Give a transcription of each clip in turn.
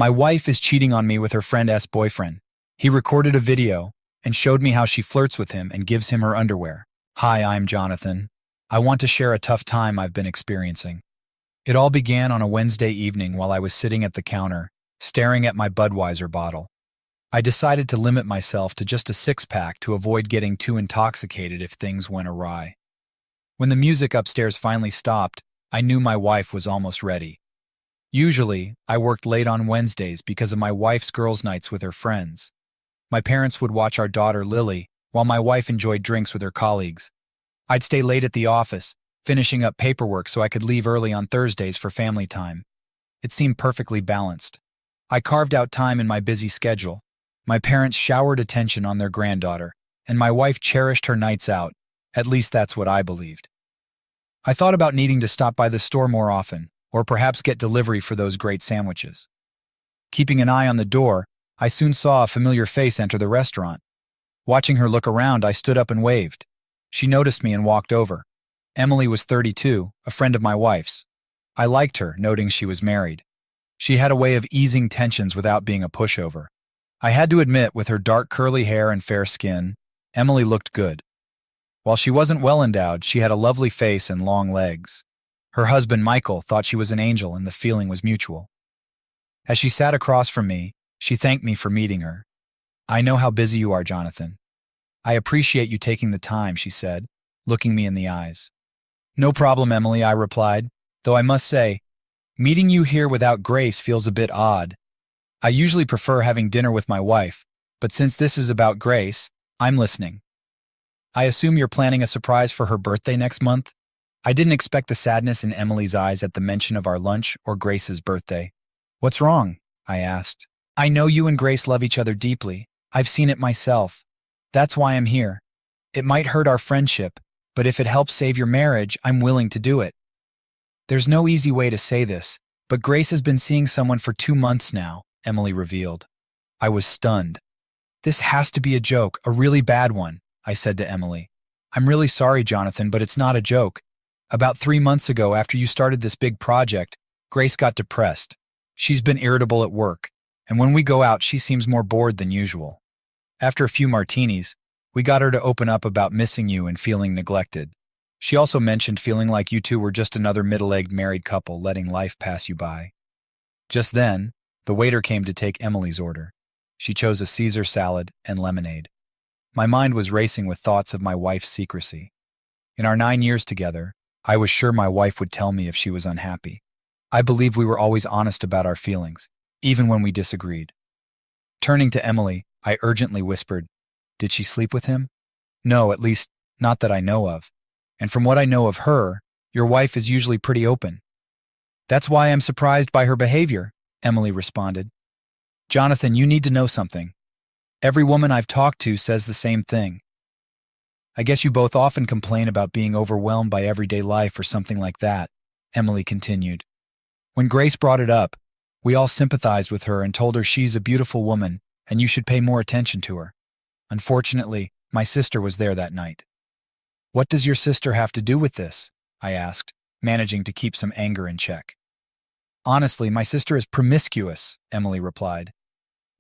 My wife is cheating on me with her friend's boyfriend. He recorded a video and showed me how she flirts with him and gives him her underwear. Hi, I'm Jonathan. I want to share a tough time I've been experiencing. It all began on a Wednesday evening while I was sitting at the counter, staring at my Budweiser bottle. I decided to limit myself to just a six-pack to avoid getting too intoxicated if things went awry. When the music upstairs finally stopped, I knew my wife was almost ready. Usually, I worked late on Wednesdays because of my wife's girls' nights with her friends. My parents would watch our daughter Lily, while my wife enjoyed drinks with her colleagues. I'd stay late at the office, finishing up paperwork so I could leave early on Thursdays for family time. It seemed perfectly balanced. I carved out time in my busy schedule. My parents showered attention on their granddaughter, and my wife cherished her nights out. At least that's what I believed. I thought about needing to stop by the store more often, or perhaps get delivery for those great sandwiches. Keeping an eye on the door, I soon saw a familiar face enter the restaurant. Watching her look around, I stood up and waved. She noticed me and walked over. Emily was 32, a friend of my wife's. I liked her, noting she was married. She had a way of easing tensions without being a pushover. I had to admit, with her dark curly hair and fair skin, Emily looked good. While she wasn't well endowed, she had a lovely face and long legs. Her husband, Michael, thought she was an angel, and the feeling was mutual. As she sat across from me, she thanked me for meeting her. I know how busy you are, Jonathan. I appreciate you taking the time, she said, looking me in the eyes. No problem, Emily, I replied, though I must say, meeting you here without Grace feels a bit odd. I usually prefer having dinner with my wife, but since this is about Grace, I'm listening. I assume you're planning a surprise for her birthday next month? I didn't expect the sadness in Emily's eyes at the mention of our lunch or Grace's birthday. What's wrong? I asked. I know you and Grace love each other deeply. I've seen it myself. That's why I'm here. It might hurt our friendship, but if it helps save your marriage, I'm willing to do it. There's no easy way to say this, but Grace has been seeing someone for 2 months now, Emily revealed. I was stunned. This has to be a joke, a really bad one, I said to Emily. I'm really sorry, Jonathan, but it's not a joke. About 3 months ago, after you started this big project, Grace got depressed. She's been irritable at work, and when we go out, she seems more bored than usual. After a few martinis, we got her to open up about missing you and feeling neglected. She also mentioned feeling like you two were just another middle-aged married couple letting life pass you by. Just then, the waiter came to take Emily's order. She chose a Caesar salad and lemonade. My mind was racing with thoughts of my wife's secrecy. In our 9 years together, I was sure my wife would tell me if she was unhappy. I believed we were always honest about our feelings, even when we disagreed. Turning to Emily, I urgently whispered, "Did she sleep with him?" "No, at least, not that I know of. And from what I know of her, your wife is usually pretty open." "That's why I'm surprised by her behavior," Emily responded. "Jonathan, you need to know something. Every woman I've talked to says the same thing. I guess you both often complain about being overwhelmed by everyday life or something like that," Emily continued. "When Grace brought it up, we all sympathized with her and told her she's a beautiful woman and you should pay more attention to her. Unfortunately, my sister was there that night." "What does your sister have to do with this?" I asked, managing to keep some anger in check. "Honestly, my sister is promiscuous," Emily replied.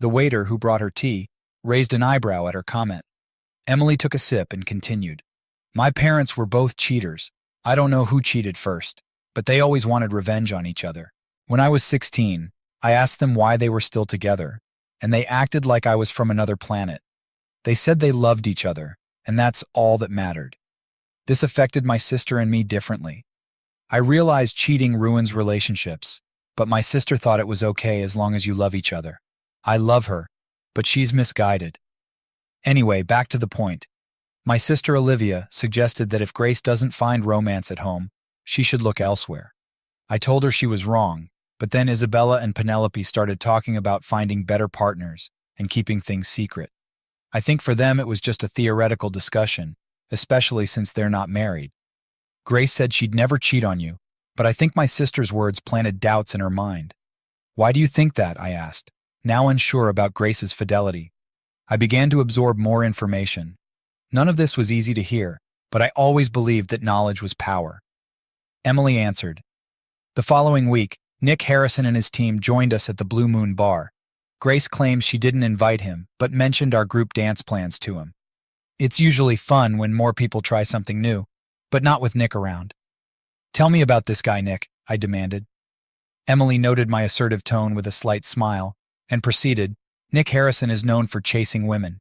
The waiter, who brought her tea, raised an eyebrow at her comment. Emily took a sip and continued. "My parents were both cheaters. I don't know who cheated first, but they always wanted revenge on each other. When I was 16, I asked them why they were still together, and they acted like I was from another planet. They said they loved each other, and that's all that mattered. This affected my sister and me differently. I realized cheating ruins relationships, but my sister thought it was okay as long as you love each other. I love her, but she's misguided. Anyway, back to the point. My sister Olivia suggested that if Grace doesn't find romance at home, she should look elsewhere. I told her she was wrong, but then Isabella and Penelope started talking about finding better partners and keeping things secret. I think for them it was just a theoretical discussion, especially since they're not married. Grace said she'd never cheat on you, but I think my sister's words planted doubts in her mind. "Why do you think that?" I asked, now unsure about Grace's fidelity. I began to absorb more information. None of this was easy to hear, but I always believed that knowledge was power. Emily answered. The following week, Nick Harrison and his team joined us at the Blue Moon Bar. Grace claims she didn't invite him, but mentioned our group dance plans to him. It's usually fun when more people try something new, but not with Nick around. Tell me about this guy, Nick, I demanded. Emily noted my assertive tone with a slight smile and proceeded, Nick Harrison is known for chasing women.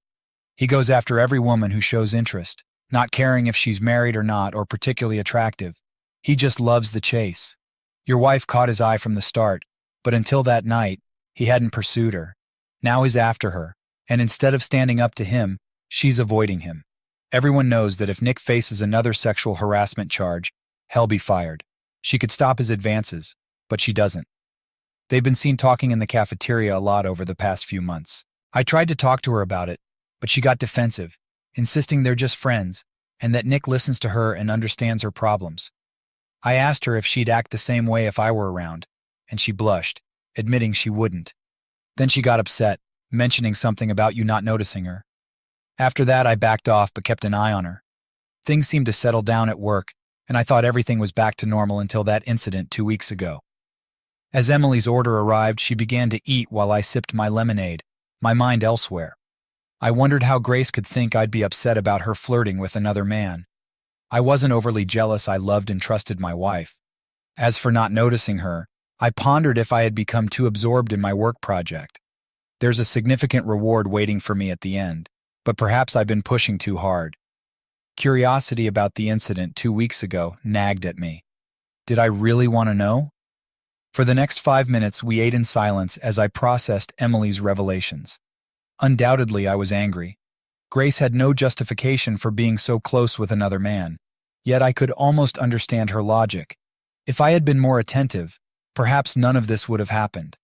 He goes after every woman who shows interest, not caring if she's married or not or particularly attractive. He just loves the chase. Your wife caught his eye from the start, but until that night, he hadn't pursued her. Now he's after her, and instead of standing up to him, she's avoiding him. Everyone knows that if Nick faces another sexual harassment charge, he'll be fired. She could stop his advances, but she doesn't. They've been seen talking in the cafeteria a lot over the past few months. I tried to talk to her about it, but she got defensive, insisting they're just friends, and that Nick listens to her and understands her problems. I asked her if she'd act the same way if I were around, and she blushed, admitting she wouldn't. Then she got upset, mentioning something about you not noticing her. After that, I backed off but kept an eye on her. Things seemed to settle down at work, and I thought everything was back to normal until that incident 2 weeks ago. As Emily's order arrived, she began to eat while I sipped my lemonade, my mind elsewhere. I wondered how Grace could think I'd be upset about her flirting with another man. I wasn't overly jealous. I loved and trusted my wife. As for not noticing her, I pondered if I had become too absorbed in my work project. There's a significant reward waiting for me at the end, but perhaps I've been pushing too hard. Curiosity about the incident 2 weeks ago nagged at me. Did I really want to know? For the next 5 minutes, we ate in silence as I processed Emily's revelations. Undoubtedly, I was angry. Grace had no justification for being so close with another man, yet I could almost understand her logic. If I had been more attentive, perhaps none of this would have happened.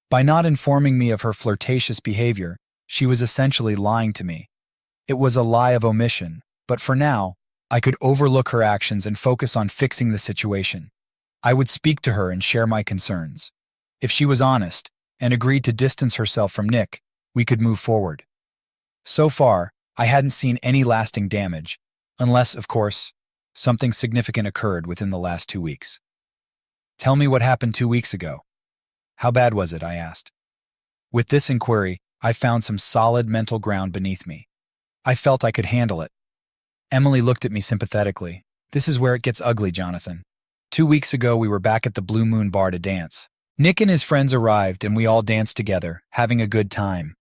By not informing me of her flirtatious behavior, she was essentially lying to me. It was a lie of omission, but for now, I could overlook her actions and focus on fixing the situation. I would speak to her and share my concerns. If she was honest and agreed to distance herself from Nick, we could move forward. So far, I hadn't seen any lasting damage, unless, of course, something significant occurred within the last 2 weeks. Tell me what happened 2 weeks ago. How bad was it? I asked. With this inquiry, I found some solid mental ground beneath me. I felt I could handle it. Emily looked at me sympathetically. This is where it gets ugly, Jonathan. 2 weeks ago, we were back at the Blue Moon Bar to dance. Nick and his friends arrived, and we all danced together, having a good time.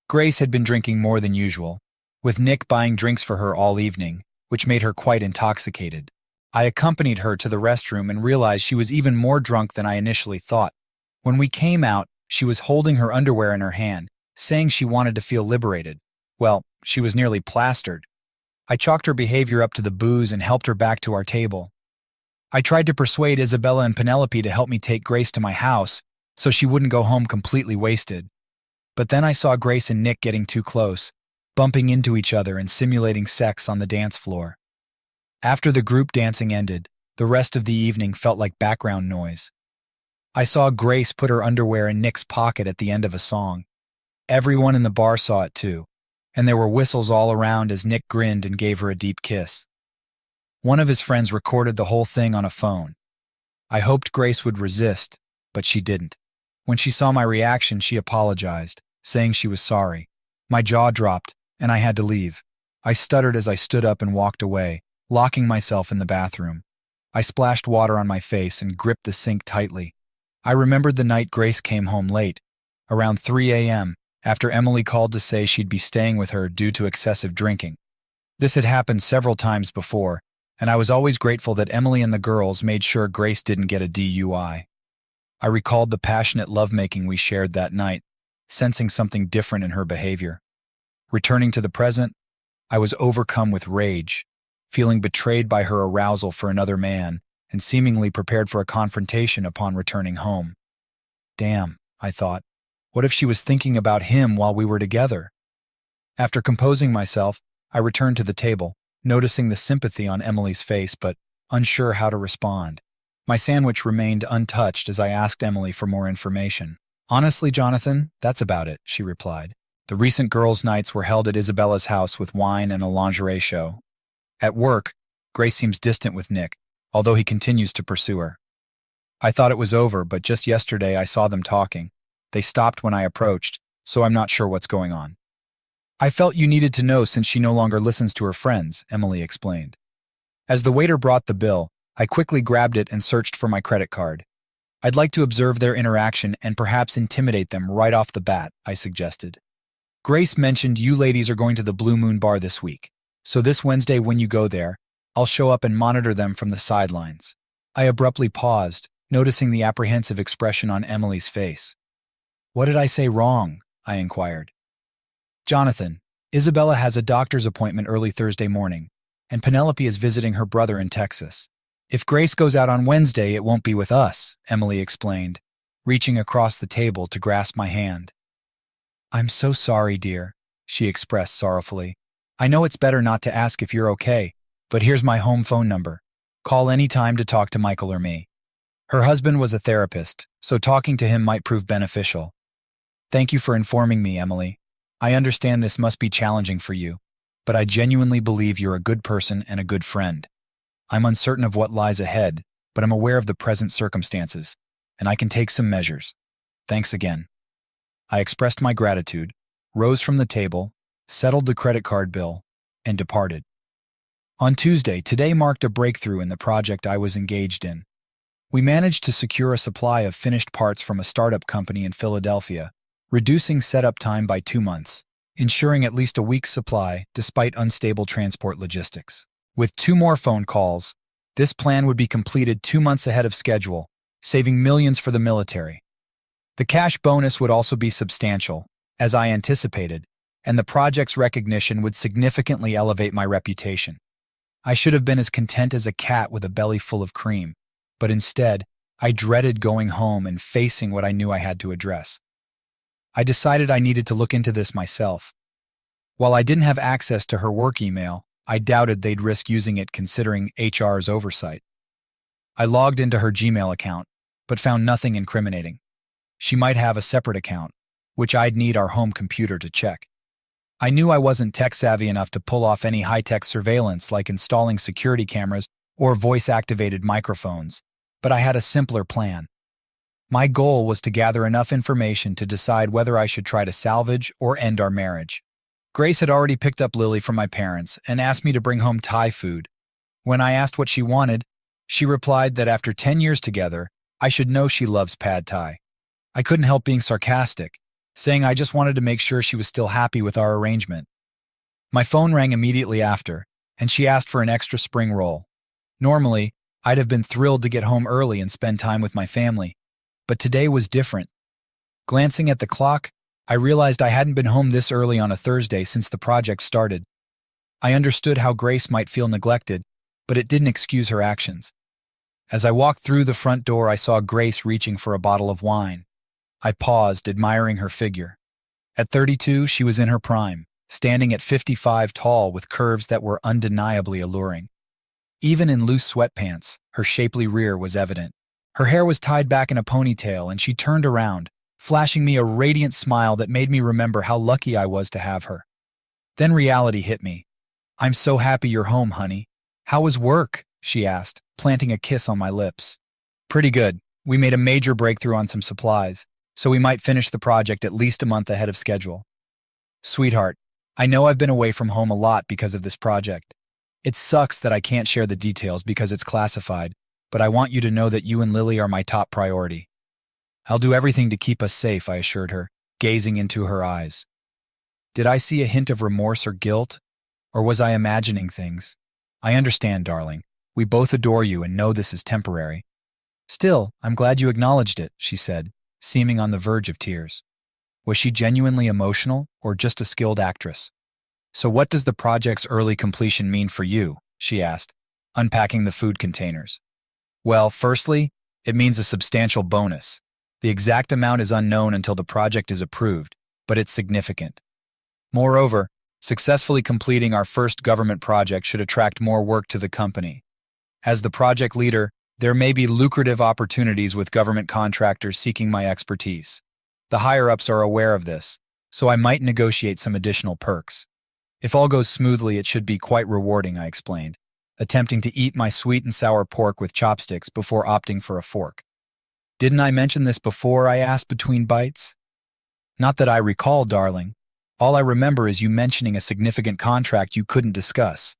Grace had been drinking more than usual, with Nick buying drinks for her all evening, which made her quite intoxicated. I accompanied her to the restroom and realized she was even more drunk than I initially thought. When we came out, she was holding her underwear in her hand, saying she wanted to feel liberated. Well, she was nearly plastered. I chalked her behavior up to the booze and helped her back to our table. I tried to persuade Isabella and Penelope to help me take Grace to my house so she wouldn't go home completely wasted. But then I saw Grace and Nick getting too close, bumping into each other and simulating sex on the dance floor. After the group dancing ended, the rest of the evening felt like background noise. I saw Grace put her underwear in Nick's pocket at the end of a song. Everyone in the bar saw it too, and there were whistles all around as Nick grinned and gave her a deep kiss. One of his friends recorded the whole thing on a phone. I hoped Grace would resist, but she didn't. When she saw my reaction, she apologized, saying she was sorry. My jaw dropped, and I had to leave. I stuttered as I stood up and walked away, locking myself in the bathroom. I splashed water on my face and gripped the sink tightly. I remembered the night Grace came home late, around 3 a.m., after Emily called to say she'd be staying with her due to excessive drinking. This had happened several times before, and I was always grateful that Emily and the girls made sure Grace didn't get a DUI. I recalled the passionate lovemaking we shared that night, sensing something different in her behavior. Returning to the present, I was overcome with rage, feeling betrayed by her arousal for another man and seemingly prepared for a confrontation upon returning home. Damn, I thought. What if she was thinking about him while we were together? After composing myself, I returned to the table, noticing the sympathy on Emily's face but unsure how to respond. My sandwich remained untouched as I asked Emily for more information. Honestly, Jonathan, that's about it, she replied. The recent girls' nights were held at Isabella's house with wine and a lingerie show. At work, Grace seems distant with Nick, although he continues to pursue her. I thought it was over, but just yesterday I saw them talking. They stopped when I approached, so I'm not sure what's going on. I felt you needed to know since she no longer listens to her friends, Emily explained. As the waiter brought the bill, I quickly grabbed it and searched for my credit card. I'd like to observe their interaction and perhaps intimidate them right off the bat, I suggested. Grace mentioned you ladies are going to the Blue Moon Bar this week, so this Wednesday when you go there, I'll show up and monitor them from the sidelines. I abruptly paused, noticing the apprehensive expression on Emily's face. What did I say wrong? I inquired. Jonathan, Isabella has a doctor's appointment early Thursday morning, and Penelope is visiting her brother in Texas. If Grace goes out on Wednesday, it won't be with us, Emily explained, reaching across the table to grasp my hand. I'm so sorry, dear, she expressed sorrowfully. I know it's better not to ask if you're okay, but here's my home phone number. Call any time to talk to Michael or me. Her husband was a therapist, so talking to him might prove beneficial. Thank you for informing me, Emily. I understand this must be challenging for you, but I genuinely believe you're a good person and a good friend. I'm uncertain of what lies ahead, but I'm aware of the present circumstances, and I can take some measures. Thanks again. I expressed my gratitude, rose from the table, settled the credit card bill, and departed. On Tuesday, today marked a breakthrough in the project I was engaged in. We managed to secure a supply of finished parts from a startup company in Philadelphia, reducing setup time by 2 months, ensuring at least a week's supply despite unstable transport logistics. With 2 more phone calls, this plan would be completed 2 months ahead of schedule, saving millions for the military. The cash bonus would also be substantial, as I anticipated, and the project's recognition would significantly elevate my reputation. I should have been as content as a cat with a belly full of cream, but instead, I dreaded going home and facing what I knew I had to address. I decided I needed to look into this myself. While I didn't have access to her work email, I doubted they'd risk using it considering HR's oversight. I logged into her Gmail account, but found nothing incriminating. She might have a separate account, which I'd need our home computer to check. I knew I wasn't tech-savvy enough to pull off any high-tech surveillance like installing security cameras or voice-activated microphones, but I had a simpler plan. My goal was to gather enough information to decide whether I should try to salvage or end our marriage. Grace had already picked up Lily from my parents and asked me to bring home Thai food. When I asked what she wanted, she replied that after 10 years together, I should know she loves pad Thai. I couldn't help being sarcastic, saying I just wanted to make sure she was still happy with our arrangement. My phone rang immediately after, and she asked for an extra spring roll. Normally, I'd have been thrilled to get home early and spend time with my family, but today was different. Glancing at the clock, I realized I hadn't been home this early on a Thursday since the project started. I understood how Grace might feel neglected, but it didn't excuse her actions. As I walked through the front door, I saw Grace reaching for a bottle of wine. I paused, admiring her figure. At 32, she was in her prime, standing at 55 tall with curves that were undeniably alluring. Even in loose sweatpants, her shapely rear was evident. Her hair was tied back in a ponytail, and she turned around, flashing me a radiant smile that made me remember how lucky I was to have her. Then reality hit me. I'm so happy you're home, honey. How was work? She asked, planting a kiss on my lips. Pretty good. We made a major breakthrough on some supplies, so we might finish the project at least a month ahead of schedule. Sweetheart, I know I've been away from home a lot because of this project. It sucks that I can't share the details because it's classified, but I want you to know that you and Lily are my top priority. I'll do everything to keep us safe, I assured her, gazing into her eyes. Did I see a hint of remorse or guilt? Or was I imagining things? I understand, darling. We both adore you and know this is temporary. Still, I'm glad you acknowledged it, she said, seeming on the verge of tears. Was she genuinely emotional or just a skilled actress? So what does the project's early completion mean for you? She asked, unpacking the food containers. Well, firstly, it means a substantial bonus. The exact amount is unknown until the project is approved, but it's significant. Moreover, successfully completing our first government project should attract more work to the company. As the project leader, there may be lucrative opportunities with government contractors seeking my expertise. The higher-ups are aware of this, so I might negotiate some additional perks. If all goes smoothly, it should be quite rewarding, I explained, attempting to eat my sweet and sour pork with chopsticks before opting for a fork. Didn't I mention this before? I asked between bites. Not that I recall, darling. All I remember is you mentioning a significant contract you couldn't discuss.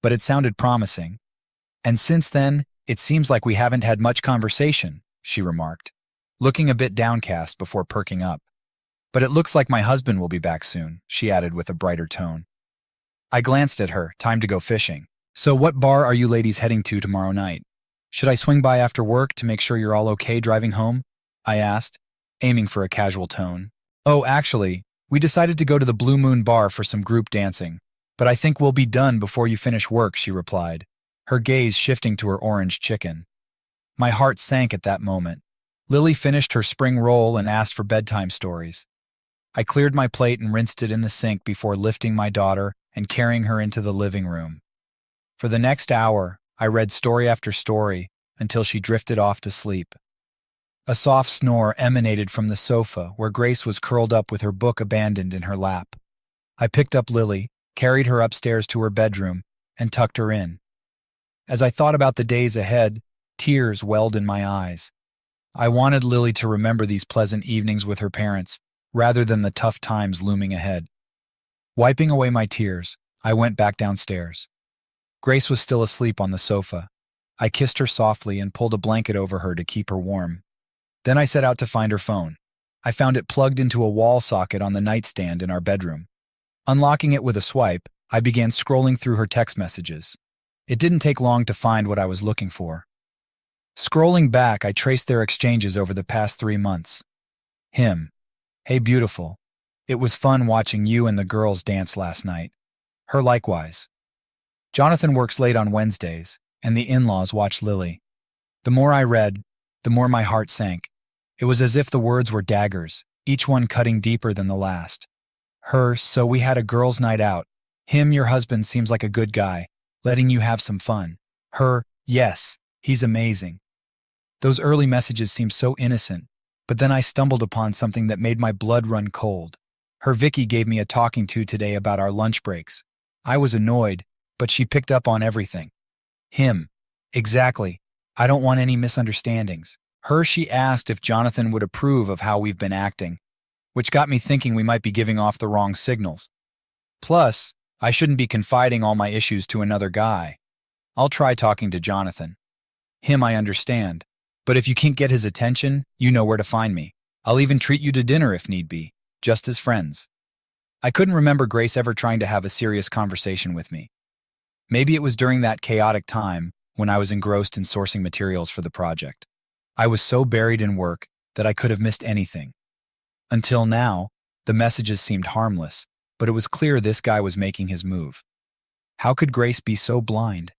But it sounded promising. And since then, it seems like we haven't had much conversation, she remarked, looking a bit downcast before perking up. But it looks like my husband will be back soon, she added with a brighter tone. I glanced at her, time to go fishing. So what bar are you ladies heading to tomorrow night? Should I swing by after work to make sure you're all okay driving home? I asked, aiming for a casual tone. Oh, actually, we decided to go to the Blue Moon Bar for some group dancing. But I think we'll be done before you finish work, she replied, her gaze shifting to her orange chicken. My heart sank at that moment. Lily finished her spring roll and asked for bedtime stories. I cleared my plate and rinsed it in the sink before lifting my daughter and carrying her into the living room. For the next hour, I read story after story until she drifted off to sleep. A soft snore emanated from the sofa where Grace was curled up with her book abandoned in her lap. I picked up Lily, carried her upstairs to her bedroom, and tucked her in. As I thought about the days ahead, tears welled in my eyes. I wanted Lily to remember these pleasant evenings with her parents, rather than the tough times looming ahead. Wiping away my tears, I went back downstairs. Grace was still asleep on the sofa. I kissed her softly and pulled a blanket over her to keep her warm. Then I set out to find her phone. I found it plugged into a wall socket on the nightstand in our bedroom. Unlocking it with a swipe, I began scrolling through her text messages. It didn't take long to find what I was looking for. Scrolling back, I traced their exchanges over the past 3 months. Him. Hey, beautiful. It was fun watching you and the girls dance last night. Her likewise. Jonathan works late on Wednesdays, and the in-laws watch Lily. The more I read, the more my heart sank. It was as if the words were daggers, each one cutting deeper than the last. Her, so we had a girls' night out. Him, your husband seems like a good guy, letting you have some fun. Her, yes, he's amazing. Those early messages seemed so innocent, but then I stumbled upon something that made my blood run cold. Her Vicky gave me a talking to today about our lunch breaks. I was annoyed, but she picked up on everything. Him. Exactly. I don't want any misunderstandings. Her, she asked if Jonathan would approve of how we've been acting, which got me thinking we might be giving off the wrong signals. Plus, I shouldn't be confiding all my issues to another guy. I'll try talking to Jonathan. Him, I understand. But if you can't get his attention, you know where to find me. I'll even treat you to dinner if need be, just as friends. I couldn't remember Grace ever trying to have a serious conversation with me. Maybe it was during that chaotic time when I was engrossed in sourcing materials for the project. I was so buried in work that I could have missed anything. Until now, the messages seemed harmless, but it was clear this guy was making his move. How could Grace be so blind?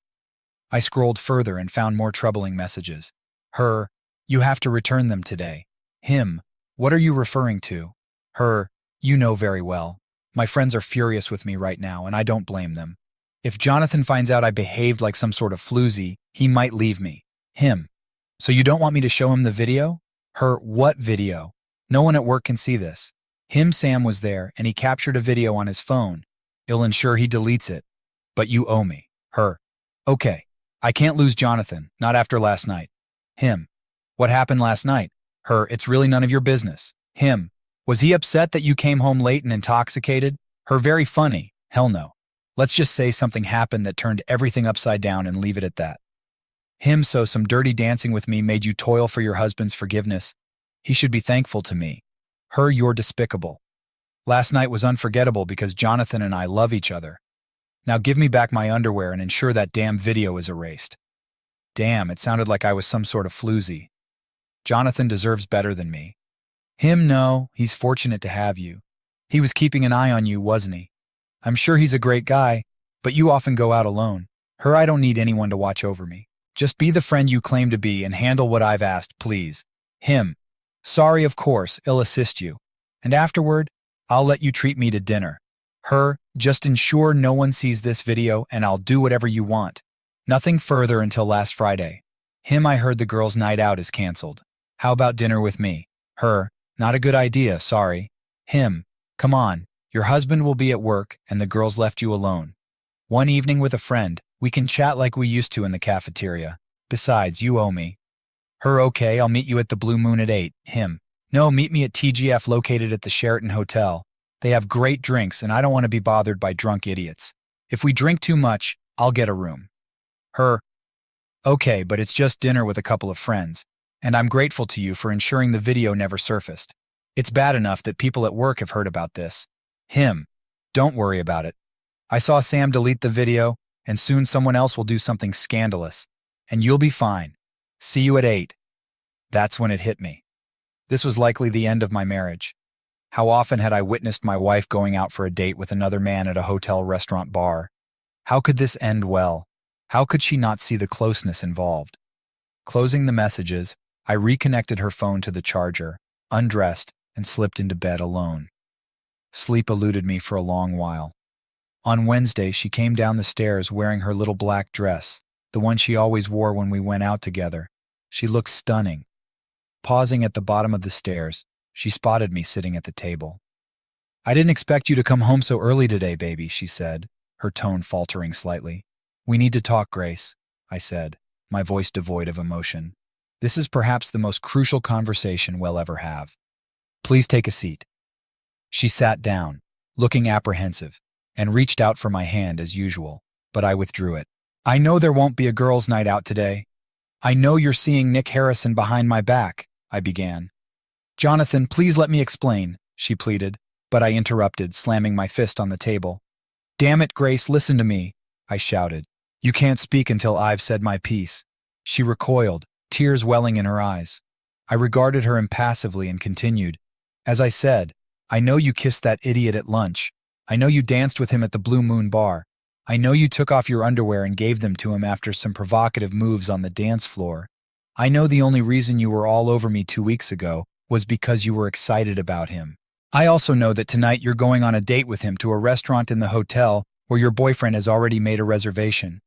I scrolled further and found more troubling messages. Her, you have to return them today. Him, what are you referring to? Her, you know very well. My friends are furious with me right now, and I don't blame them. If Jonathan finds out I behaved like some sort of floozy, he might leave me. Him. So you don't want me to show him the video? Her, what video? No one at work can see this. Him, Sam was there, and he captured a video on his phone. I'll ensure he deletes it. But you owe me. Her. Okay. I can't lose Jonathan, not after last night. Him. What happened last night? Her, it's really none of your business. Him. Was he upset that you came home late and intoxicated? Her, very funny. Hell no. Let's just say something happened that turned everything upside down and leave it at that. Him, so some dirty dancing with me made you toil for your husband's forgiveness. He should be thankful to me. Her, you're despicable. Last night was unforgettable because Jonathan and I love each other. Now give me back my underwear and ensure that damn video is erased. Damn, it sounded like I was some sort of floozy. Jonathan deserves better than me. Him, no, he's fortunate to have you. He was keeping an eye on you, wasn't he? I'm sure he's a great guy, but you often go out alone. Her, I don't need anyone to watch over me. Just be the friend you claim to be and handle what I've asked, please. Him. Sorry, of course, I'll assist you. And afterward, I'll let you treat me to dinner. Her, just ensure no one sees this video and I'll do whatever you want. Nothing further until last Friday. Him, I heard the girls' night out is canceled. How about dinner with me? Her, not a good idea, sorry. Him, come on. Your husband will be at work and the girls left you alone. One evening with a friend, we can chat like we used to in the cafeteria. Besides, you owe me. Her, okay, I'll meet you at the Blue Moon at 8. Him, no, meet me at TGF located at the Sheraton Hotel. They have great drinks and I don't want to be bothered by drunk idiots. If we drink too much, I'll get a room. Her, okay, but it's just dinner with a couple of friends, and I'm grateful to you for ensuring the video never surfaced. It's bad enough that people at work have heard about this. Him, don't worry about it. I saw Sam delete the video, and soon someone else will do something scandalous, and you'll be fine. See you at 8. That's when it hit me. This was likely the end of my marriage. How often had I witnessed my wife going out for a date with another man at a hotel restaurant bar? How could this end well? How could she not see the closeness involved? Closing the messages, I reconnected her phone to the charger, undressed, and slipped into bed alone. Sleep eluded me for a long while. On Wednesday, she came down the stairs wearing her little black dress, the one she always wore when we went out together. She looked stunning. Pausing at the bottom of the stairs, she spotted me sitting at the table. "I didn't expect you to come home so early today, baby," she said, her tone faltering slightly. "We need to talk, Grace," I said, my voice devoid of emotion. "This is perhaps the most crucial conversation we'll ever have. Please take a seat." She sat down, looking apprehensive, and reached out for my hand as usual, but I withdrew it. "I know there won't be a girls' night out today. I know you're seeing Nick Harrison behind my back," I began. "Jonathan, please let me explain," she pleaded, but I interrupted, slamming my fist on the table. "Damn it, Grace, listen to me," I shouted. "You can't speak until I've said my piece." She recoiled, tears welling in her eyes. I regarded her impassively and continued. "As I said, I know you kissed that idiot at lunch. I know you danced with him at the Blue Moon bar. I know you took off your underwear and gave them to him after some provocative moves on the dance floor. I know the only reason you were all over me 2 weeks ago was because you were excited about him. I also know that tonight you're going on a date with him to a restaurant in the hotel where your boyfriend has already made a reservation.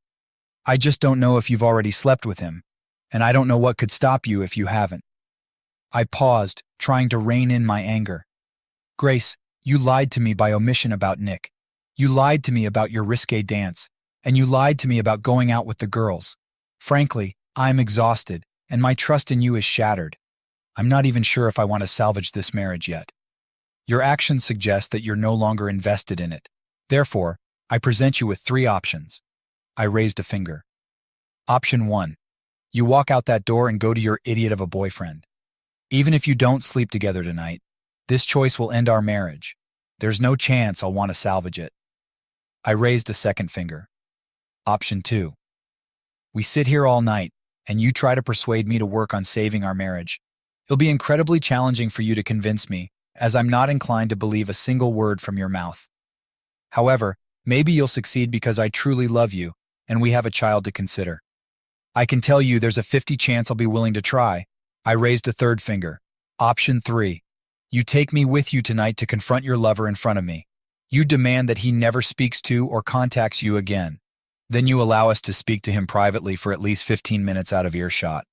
I just don't know if you've already slept with him, and I don't know what could stop you if you haven't." I paused, trying to rein in my anger. "Grace, you lied to me by omission about Nick. You lied to me about your risque dance, and you lied to me about going out with the girls. Frankly, I'm exhausted, and my trust in you is shattered. I'm not even sure if I want to salvage this marriage yet. Your actions suggest that you're no longer invested in it. Therefore, I present you with 3 options." I raised a finger. "Option 1. You walk out that door and go to your idiot of a boyfriend. Even if you don't sleep together tonight, this choice will end our marriage. There's no chance I'll want to salvage it." I raised a second finger. "Option 2. We sit here all night, and you try to persuade me to work on saving our marriage. It'll be incredibly challenging for you to convince me, as I'm not inclined to believe a single word from your mouth. However, maybe you'll succeed because I truly love you, and we have a child to consider. I can tell you there's a 50 chance I'll be willing to try." I raised a third finger. "Option 3. You take me with you tonight to confront your lover in front of me. You demand that he never speaks to or contacts you again. Then you allow us to speak to him privately for at least 15 minutes out of earshot.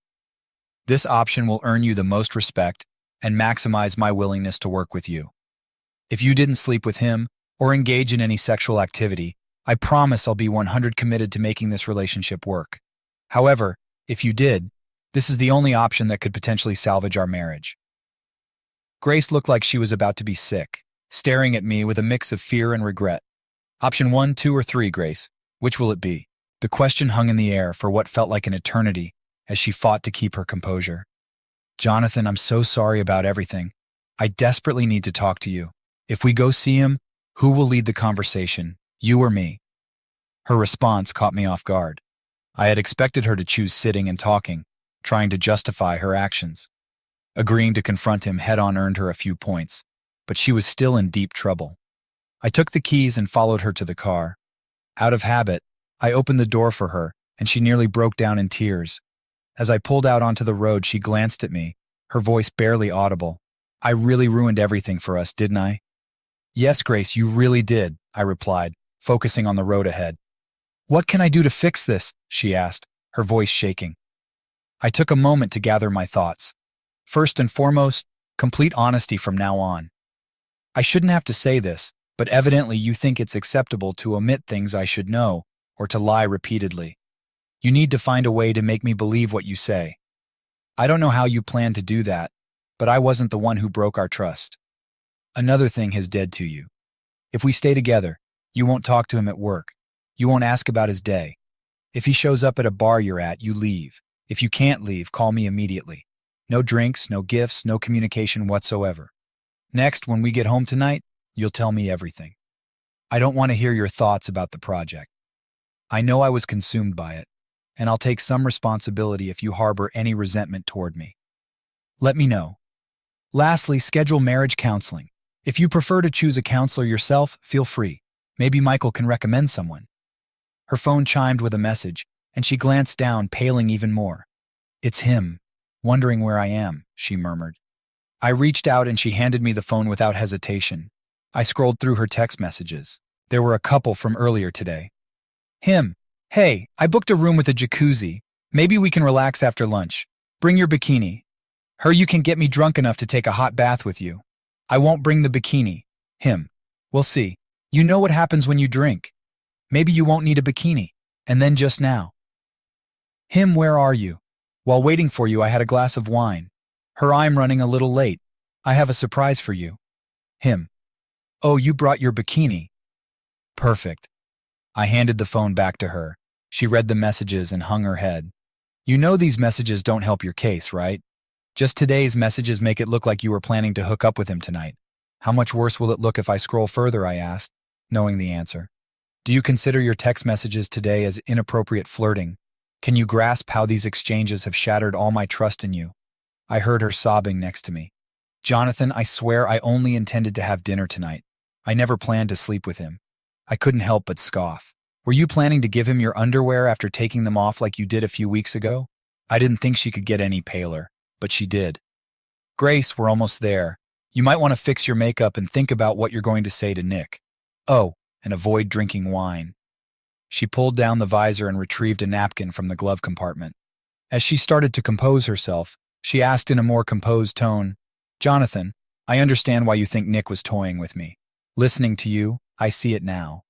This option will earn you the most respect and maximize my willingness to work with you. If you didn't sleep with him or engage in any sexual activity, I promise I'll be 100 committed to making this relationship work. However, if you did, this is the only option that could potentially salvage our marriage." Grace looked like she was about to be sick, staring at me with a mix of fear and regret. "Option 1, 2, or 3, Grace? Which will it be?" The question hung in the air for what felt like an eternity as she fought to keep her composure. "Jonathan, I'm so sorry about everything. I desperately need to talk to you. If we go see him, who will lead the conversation, you or me?" Her response caught me off guard. I had expected her to choose sitting and talking, trying to justify her actions. Agreeing to confront him head-on earned her a few points, but she was still in deep trouble. I took the keys and followed her to the car. Out of habit, I opened the door for her, and she nearly broke down in tears. As I pulled out onto the road, she glanced at me, her voice barely audible. "I really ruined everything for us, didn't I?" "Yes, Grace, you really did," I replied, focusing on the road ahead. "What can I do to fix this?" she asked, her voice shaking. I took a moment to gather my thoughts. First and foremost, complete honesty from now on. I shouldn't have to say this, but evidently you think it's acceptable to omit things I should know or to lie repeatedly. You need to find a way to make me believe what you say. I don't know how you planned to do that, but I wasn't the one who broke our trust. Another thing has dead to you. If we stay together, you won't talk to him at work. You won't ask about his day. If he shows up at a bar you're at, you leave. If you can't leave, call me immediately. No drinks, no gifts, no communication whatsoever. Next, when we get home tonight, you'll tell me everything. I don't want to hear your thoughts about the project. I know I was consumed by it, and I'll take some responsibility if you harbor any resentment toward me. Let me know. Lastly, schedule marriage counseling. If you prefer to choose a counselor yourself, feel free. Maybe Michael can recommend someone. Her phone chimed with a message, and she glanced down, paling even more. It's him, wondering where I am, she murmured. I reached out and she handed me the phone without hesitation. I scrolled through her text messages. There were a couple from earlier today. Him. Hey, I booked a room with a jacuzzi. Maybe we can relax after lunch. Bring your bikini. Her, you can get me drunk enough to take a hot bath with you. I won't bring the bikini. Him. We'll see. You know what happens when you drink. Maybe you won't need a bikini. And then just now. Him, where are you? While waiting for you, I had a glass of wine. Her, I'm running a little late. I have a surprise for you. Him. Oh, you brought your bikini. Perfect. I handed the phone back to her. She read the messages and hung her head. You know these messages don't help your case, right? Just today's messages make it look like you were planning to hook up with him tonight. How much worse will it look if I scroll further, I asked, knowing the answer. Do you consider your text messages today as inappropriate flirting? Can you grasp how these exchanges have shattered all my trust in you? I heard her sobbing next to me. Jonathan, I swear I only intended to have dinner tonight. I never planned to sleep with him. I couldn't help but scoff. Were you planning to give him your underwear after taking them off like you did a few weeks ago? I didn't think she could get any paler, but she did. Grace, we're almost there. You might want to fix your makeup and think about what you're going to say to Nick. Oh, and avoid drinking wine. She pulled down the visor and retrieved a napkin from the glove compartment. As she started to compose herself, she asked in a more composed tone, Jonathan, I understand why you think Nick was toying with me. Listening to you, I see it now.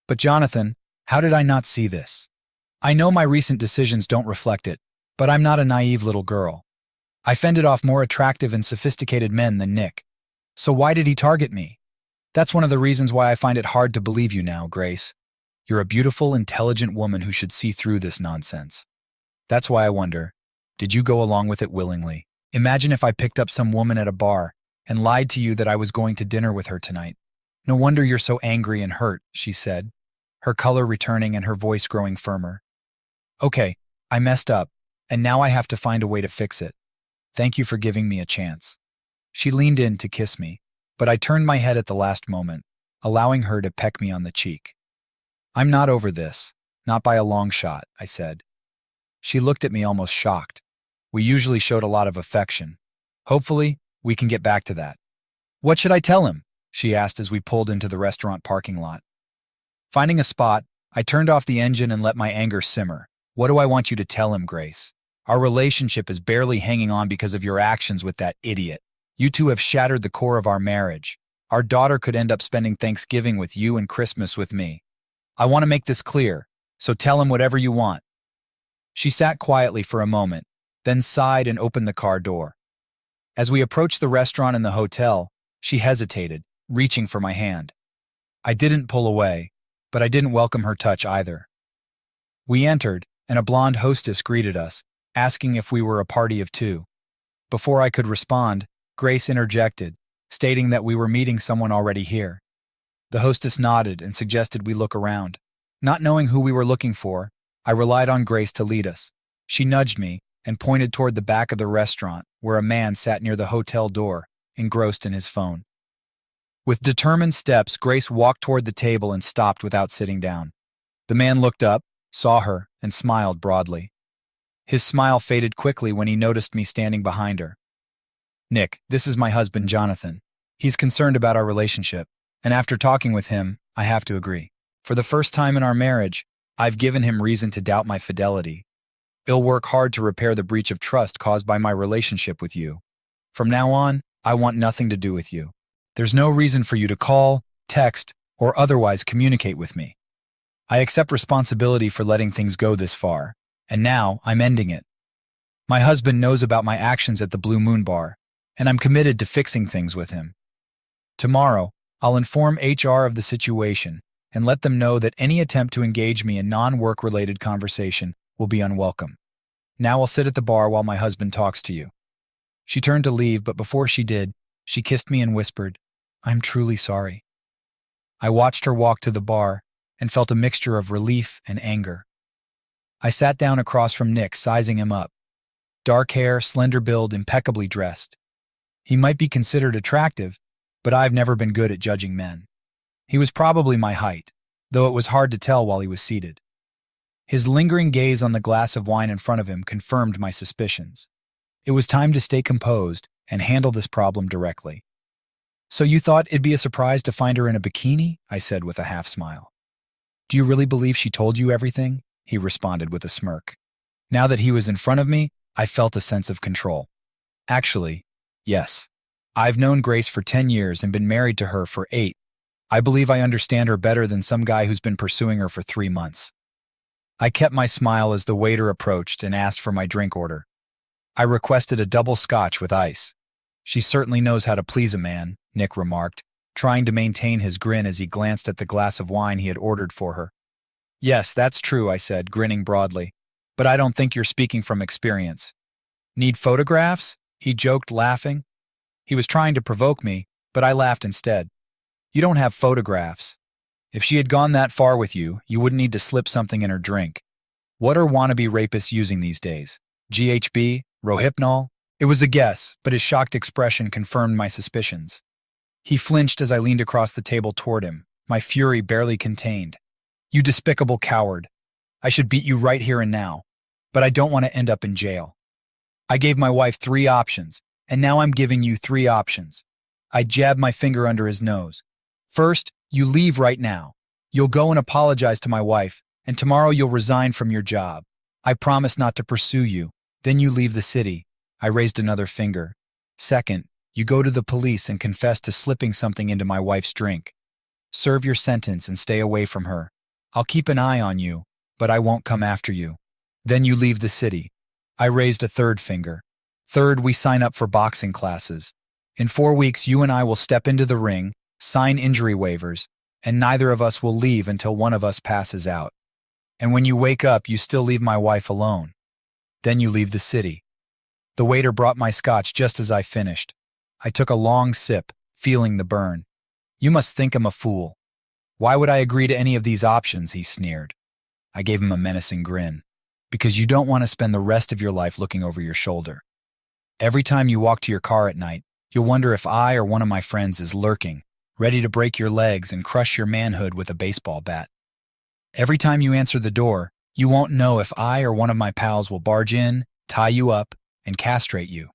But Jonathan, how did I not see this? I know my recent decisions don't reflect it, but I'm not a naive little girl. I fended off more attractive and sophisticated men than Nick. So why did he target me? That's one of the reasons why I find it hard to believe you now, Grace. You're a beautiful, intelligent woman who should see through this nonsense. That's why I wonder, did you go along with it willingly? Imagine if I picked up some woman at a bar and lied to you that I was going to dinner with her tonight. No wonder you're so angry and hurt, she said, her color returning and her voice growing firmer. Okay, I messed up, and now I have to find a way to fix it. Thank you for giving me a chance. She leaned in to kiss me, but I turned my head at the last moment, allowing her to peck me on the cheek. I'm not over this, not by a long shot, I said. She looked at me almost shocked. We usually showed a lot of affection. Hopefully, we can get back to that. What should I tell him? She asked as we pulled into the restaurant parking lot. Finding a spot, I turned off the engine and let my anger simmer. What do I want you to tell him, Grace? Our relationship is barely hanging on because of your actions with that idiot. You two have shattered the core of our marriage. Our daughter could end up spending Thanksgiving with you and Christmas with me. I want to make this clear, so tell him whatever you want. She sat quietly for a moment, then sighed and opened the car door. As we approached the restaurant and the hotel, she hesitated, reaching for my hand. I didn't pull away, but I didn't welcome her touch either. We entered, and a blonde hostess greeted us, asking if we were a party of two. Before I could respond, Grace interjected, stating that we were meeting someone already here. The hostess nodded and suggested we look around. Not knowing who we were looking for, I relied on Grace to lead us. She nudged me and pointed toward the back of the restaurant, where a man sat near the hotel door, engrossed in his phone. With determined steps, Grace walked toward the table and stopped without sitting down. The man looked up, saw her, and smiled broadly. His smile faded quickly when he noticed me standing behind her. Nick, this is my husband, Jonathan. He's concerned about our relationship, and after talking with him, I have to agree. For the first time in our marriage, I've given him reason to doubt my fidelity. He'll work hard to repair the breach of trust caused by my relationship with you. From now on, I want nothing to do with you. There's no reason for you to call, text, or otherwise communicate with me. I accept responsibility for letting things go this far, and now I'm ending it. My husband knows about my actions at the Blue Moon Bar, and I'm committed to fixing things with him. Tomorrow, I'll inform HR of the situation and let them know that any attempt to engage me in non-work-related conversation will be unwelcome. Now I'll sit at the bar while my husband talks to you." She turned to leave, but before she did, she kissed me and whispered, "I'm truly sorry." I watched her walk to the bar and felt a mixture of relief and anger. I sat down across from Nick, sizing him up. Dark hair, slender build, impeccably dressed. He might be considered attractive, but I've never been good at judging men. He was probably my height, though it was hard to tell while he was seated. His lingering gaze on the glass of wine in front of him confirmed my suspicions. It was time to stay composed and handle this problem directly. "So you thought it'd be a surprise to find her in a bikini?" I said with a half-smile. "Do you really believe she told you everything?" he responded with a smirk. Now that he was in front of me, I felt a sense of control. "Actually, yes. I've known Grace for 10 years and been married to her for 8. I believe I understand her better than some guy who's been pursuing her for 3 months." I kept my smile as the waiter approached and asked for my drink order. I requested a double scotch with ice. "She certainly knows how to please a man," Nick remarked, trying to maintain his grin as he glanced at the glass of wine he had ordered for her. "Yes, that's true," I said, grinning broadly. "But I don't think you're speaking from experience." "Need photographs?" he joked, laughing. He was trying to provoke me, but I laughed instead. "You don't have photographs. If she had gone that far with you, you wouldn't need to slip something in her drink. What are wannabe rapists using these days? GHB? Rohypnol?" It was a guess, but his shocked expression confirmed my suspicions. He flinched as I leaned across the table toward him, my fury barely contained. "You despicable coward. I should beat you right here and now, but I don't want to end up in jail. I gave my wife 3 options, and now I'm giving you 3 options." I jabbed my finger under his nose. "First, you leave right now. You'll go and apologize to my wife, and tomorrow you'll resign from your job. I promise not to pursue you. Then you leave the city." I raised another finger. "Second, you go to the police and confess to slipping something into my wife's drink. Serve your sentence and stay away from her. I'll keep an eye on you, but I won't come after you. Then you leave the city." I raised a third finger. "Third, we sign up for boxing classes. In 4 weeks, you and I will step into the ring, sign injury waivers, and neither of us will leave until one of us passes out. And when you wake up, you still leave my wife alone. Then you leave the city." The waiter brought my scotch just as I finished. I took a long sip, feeling the burn. "You must think I'm a fool. Why would I agree to any of these options?" he sneered. I gave him a menacing grin. "Because you don't want to spend the rest of your life looking over your shoulder. Every time you walk to your car at night, you'll wonder if I or one of my friends is lurking, ready to break your legs and crush your manhood with a baseball bat. Every time you answer the door, you won't know if I or one of my pals will barge in, tie you up, and castrate you.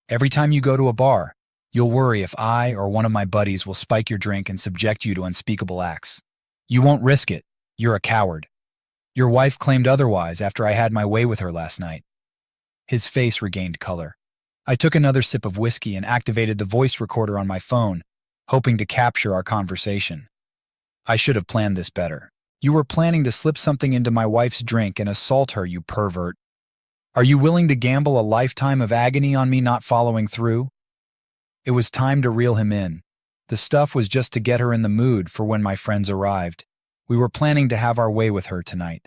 Every time you go to a bar, you'll worry if I or one of my buddies will spike your drink and subject you to unspeakable acts. You won't risk it. You're a coward. Your wife claimed otherwise after I had my way with her last night." His face regained color. I took another sip of whiskey and activated the voice recorder on my phone, hoping to capture our conversation. "I should have planned this better. You were planning to slip something into my wife's drink and assault her, you pervert. Are you willing to gamble a lifetime of agony on me not following through?" It was time to reel him in. The stuff was just to get her in the mood for when my friends arrived. We were planning to have our way with her tonight.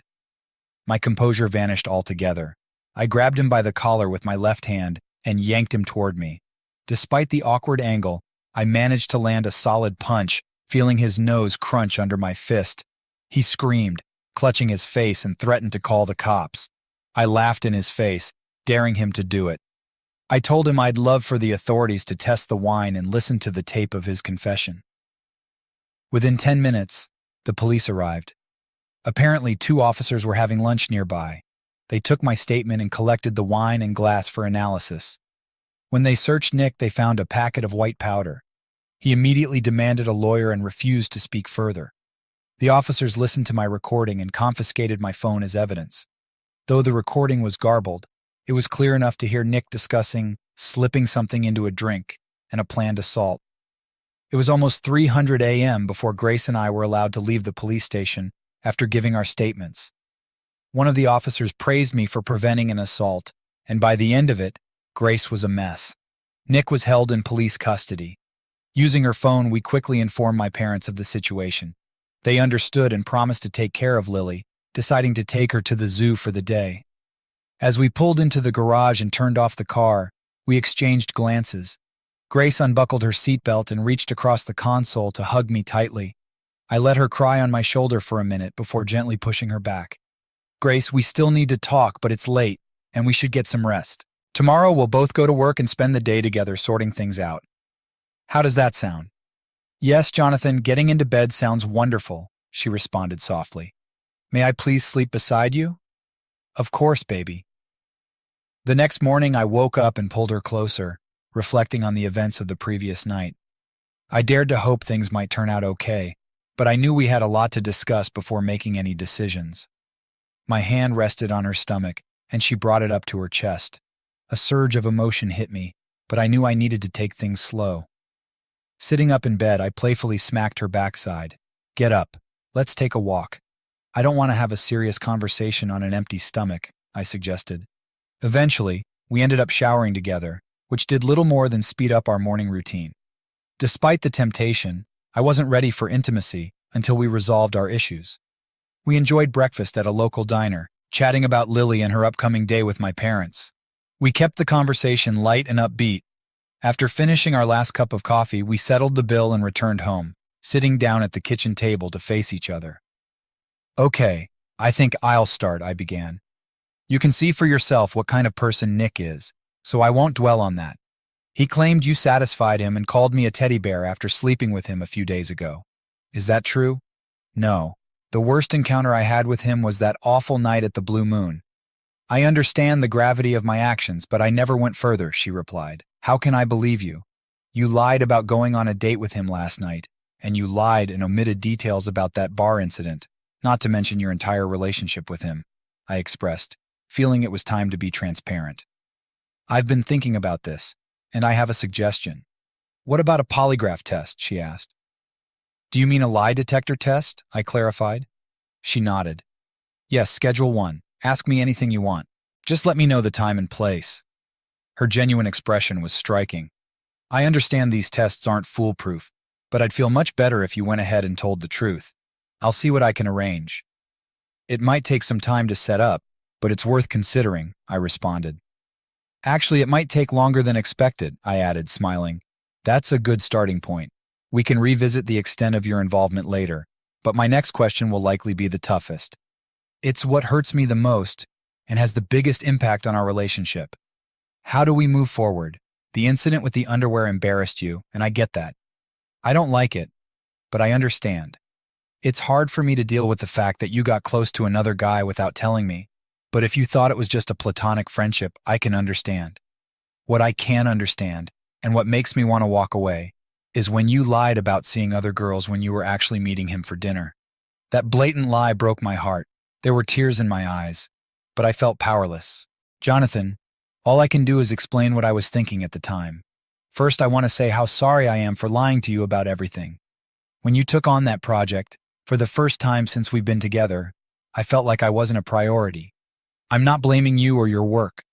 My composure vanished altogether. I grabbed him by the collar with my left hand and yanked him toward me. Despite the awkward angle, I managed to land a solid punch, feeling his nose crunch under my fist. He screamed, clutching his face, and threatened to call the cops. I laughed in his face, daring him to do it. I told him I'd love for the authorities to test the wine and listen to the tape of his confession. Within 10 minutes, the police arrived. Apparently, 2 officers were having lunch nearby. They took my statement and collected the wine and glass for analysis. When they searched Nick, they found a packet of white powder. He immediately demanded a lawyer and refused to speak further. The officers listened to my recording and confiscated my phone as evidence. Though the recording was garbled, it was clear enough to hear Nick discussing slipping something into a drink and a planned assault. It was almost 3:00 a.m. before Grace and I were allowed to leave the police station after giving our statements. One of the officers praised me for preventing an assault and by the end of it, Grace was a mess. Nick was held in police custody. Using her phone, we quickly informed my parents of the situation. They understood and promised to take care of Lily, deciding to take her to the zoo for the day. As we pulled into the garage and turned off the car, we exchanged glances. Grace unbuckled her seatbelt and reached across the console to hug me tightly. I let her cry on my shoulder for a minute before gently pushing her back. Grace, we still need to talk, but it's late, and we should get some rest. Tomorrow we'll both go to work and spend the day together sorting things out. How does that sound? Yes, Jonathan, getting into bed sounds wonderful, she responded softly. May I please sleep beside you? Of course, baby. The next morning I woke up and pulled her closer, reflecting on the events of the previous night. I dared to hope things might turn out okay, but I knew we had a lot to discuss before making any decisions. My hand rested on her stomach, and she brought it up to her chest. A surge of emotion hit me, but I knew I needed to take things slow. Sitting up in bed, I playfully smacked her backside. Get up. Let's take a walk. I don't want to have a serious conversation on an empty stomach, I suggested. Eventually, we ended up showering together, which did little more than speed up our morning routine. Despite the temptation, I wasn't ready for intimacy until we resolved our issues. We enjoyed breakfast at a local diner, chatting about Lily and her upcoming day with my parents. We kept the conversation light and upbeat. After finishing our last cup of coffee, we settled the bill and returned home, sitting down at the kitchen table to face each other. Okay, I think I'll start, I began. You can see for yourself what kind of person Nick is, so I won't dwell on that. He claimed you satisfied him and called me a teddy bear after sleeping with him a few days ago. Is that true? No. The worst encounter I had with him was that awful night at the Blue Moon. I understand the gravity of my actions, but I never went further, she replied. How can I believe you? You lied about going on a date with him last night, and you lied and omitted details about that bar incident, not to mention your entire relationship with him, I expressed, feeling it was time to be transparent. I've been thinking about this, and I have a suggestion. What about a polygraph test? She asked. Do you mean a lie detector test? I clarified. She nodded. Yes, schedule 1. Ask me anything you want. Just let me know the time and place. Her genuine expression was striking. I understand these tests aren't foolproof, but I'd feel much better if you went ahead and told the truth. I'll see what I can arrange. It might take some time to set up, but it's worth considering, I responded. Actually, it might take longer than expected, I added, smiling. That's a good starting point. We can revisit the extent of your involvement later, but my next question will likely be the toughest. It's what hurts me the most and has the biggest impact on our relationship. How do we move forward? The incident with the underwear embarrassed you, and I get that. I don't like it, but I understand. It's hard for me to deal with the fact that you got close to another guy without telling me, but if you thought it was just a platonic friendship, I can understand. What I can understand, and what makes me want to walk away, is when you lied about seeing other girls when you were actually meeting him for dinner. That blatant lie broke my heart. There were tears in my eyes, but I felt powerless. Jonathan, all I can do is explain what I was thinking at the time. First, I want to say how sorry I am for lying to you about everything. When you took on that project, for the first time since we've been together, I felt like I wasn't a priority. I'm not blaming you or your work.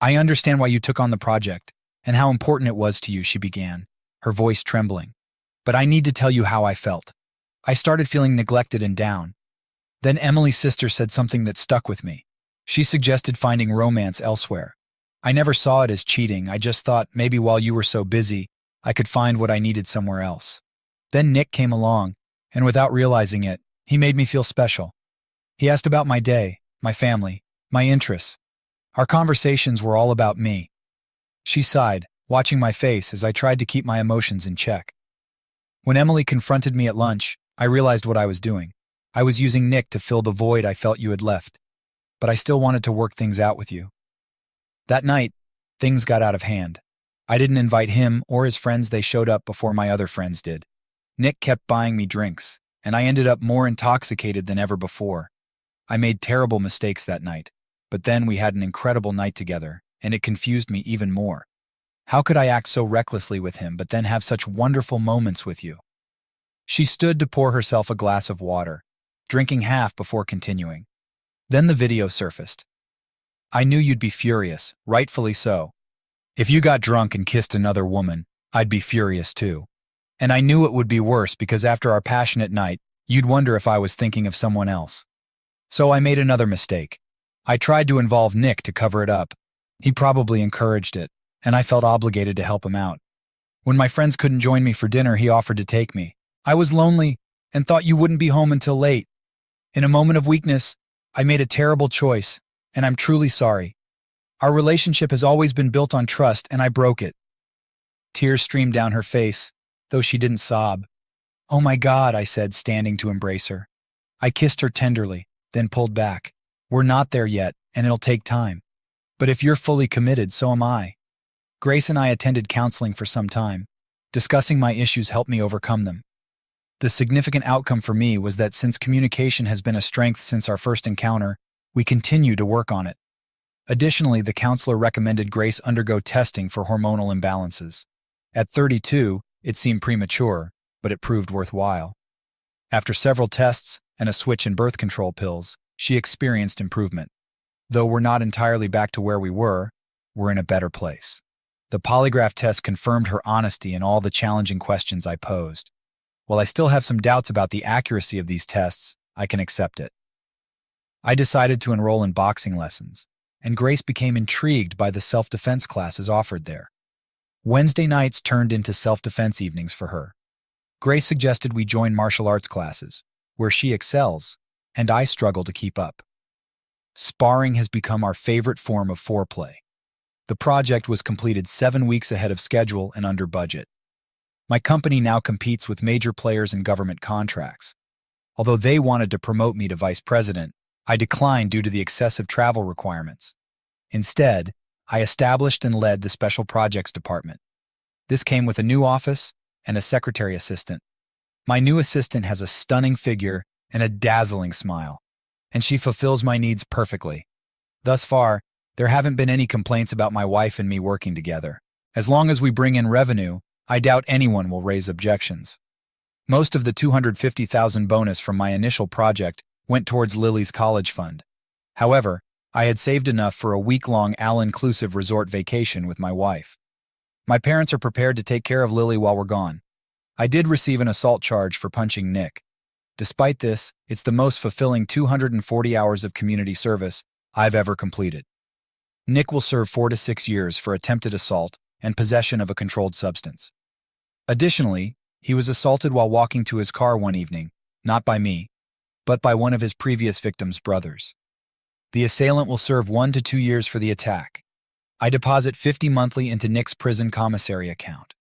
I understand why you took on the project and how important it was to you, she began, her voice trembling. But I need to tell you how I felt. I started feeling neglected and down. Then Emily's sister said something that stuck with me. She suggested finding romance elsewhere. I never saw it as cheating. I just thought maybe while you were so busy, I could find what I needed somewhere else. Then Nick came along, and without realizing it, he made me feel special. He asked about my day, my family, my interests. Our conversations were all about me. She sighed, watching my face as I tried to keep my emotions in check. When Emily confronted me at lunch, I realized what I was doing. I was using Nick to fill the void I felt you had left. But I still wanted to work things out with you. That night, things got out of hand. I didn't invite him or his friends. They showed up before my other friends did. Nick kept buying me drinks, and I ended up more intoxicated than ever before. I made terrible mistakes that night, but then we had an incredible night together, and it confused me even more. How could I act so recklessly with him but then have such wonderful moments with you? She stood to pour herself a glass of water, drinking half before continuing. Then the video surfaced. I knew you'd be furious, rightfully so. If you got drunk and kissed another woman, I'd be furious too. And I knew it would be worse because after our passionate night, you'd wonder if I was thinking of someone else. So I made another mistake. I tried to involve Nick to cover it up. He probably encouraged it, and I felt obligated to help him out. When my friends couldn't join me for dinner, he offered to take me. I was lonely and thought you wouldn't be home until late. In a moment of weakness, I made a terrible choice, and I'm truly sorry. Our relationship has always been built on trust, and I broke it. Tears streamed down her face, though she didn't sob. "Oh my God," I said, standing to embrace her. I kissed her tenderly, then pulled back. "We're not there yet, and it'll take time. But if you're fully committed, so am I." Grace and I attended counseling for some time. Discussing my issues helped me overcome them. The significant outcome for me was that since communication has been a strength since our first encounter, we continue to work on it. Additionally, the counselor recommended Grace undergo testing for hormonal imbalances. At 32, it seemed premature, but it proved worthwhile. After several tests and a switch in birth control pills, she experienced improvement. Though we're not entirely back to where we were, we're in a better place. The polygraph test confirmed her honesty in all the challenging questions I posed. While I still have some doubts about the accuracy of these tests, I can accept it. I decided to enroll in boxing lessons, and Grace became intrigued by the self-defense classes offered there. Wednesday nights turned into self-defense evenings for her. Grace suggested we join martial arts classes, where she excels, and I struggle to keep up. Sparring has become our favorite form of foreplay. The project was completed 7 weeks ahead of schedule and under budget. My company now competes with major players in government contracts. Although they wanted to promote me to vice president, I declined due to the excessive travel requirements. Instead, I established and led the Special Projects Department. This came with a new office and a secretary assistant. My new assistant has a stunning figure and a dazzling smile, and she fulfills my needs perfectly. Thus far, there haven't been any complaints about my wife and me working together. As long as we bring in revenue, I doubt anyone will raise objections. Most of the $250,000 bonus from my initial project went towards Lily's college fund. However, I had saved enough for a week-long all-inclusive resort vacation with my wife. My parents are prepared to take care of Lily while we're gone. I did receive an assault charge for punching Nick. Despite this, it's the most fulfilling 240 hours of community service I've ever completed. Nick will serve 4 to 6 years for attempted assault and possession of a controlled substance. Additionally, he was assaulted while walking to his car one evening, not by me, but by one of his previous victim's brothers. The assailant will serve 1 to 2 years for the attack. I deposit $50 monthly into Nick's prison commissary account.